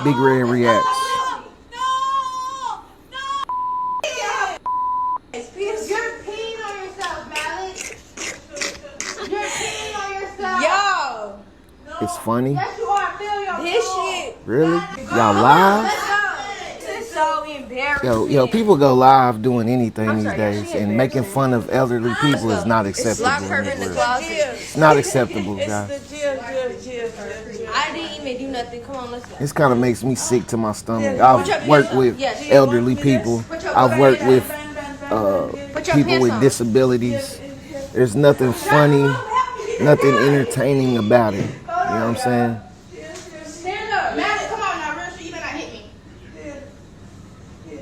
Big Red reacts. You're peeing on yourself, Malik. You're peeing on yourself. Yo. It's funny. Yes, you are. Feel your This soul. shit. Really? Y'all live? This is so embarrassing. Yo, people go live doing anything these days, and making fun of elderly people is not acceptable. Lock her in the closet. It's not acceptable, guys. I didn't even do nothing. Come on, let's go. This kind of makes me sick to my stomach. I've worked with elderly people. I've worked with people with disabilities. There's nothing funny, nothing entertaining about it. You know what I'm saying? Stand up. Malik, come on now. Real shit. You better not hit me.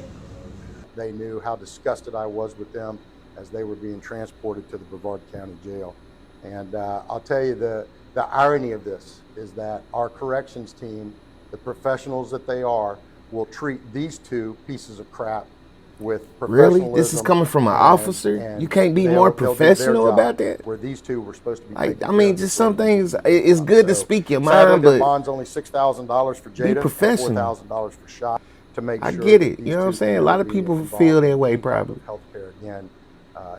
They knew how disgusted I was with them as they were being transported to the Brevard County Jail. And I'll tell you, the irony of this is that our corrections team, the professionals that they are, will treat these two pieces of crap with professionalism. Really? This is coming from an officer? and You can't be they'll more do their professional job, about that? Where these two were supposed to be. Like, I mean, just some things. It's good to speak your mind, the but bond's only $6,000 for Jada, be professional. and $4,000 for Shot. To make I sure get it. that You know what I'm these two saying? A lot of be people involved feel that in way, probably. Healthcare again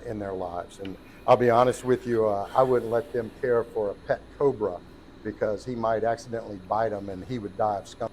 in their lives. And I'll be honest with you, I wouldn't let them care for a pet cobra because he might accidentally bite them and he would die of skunk.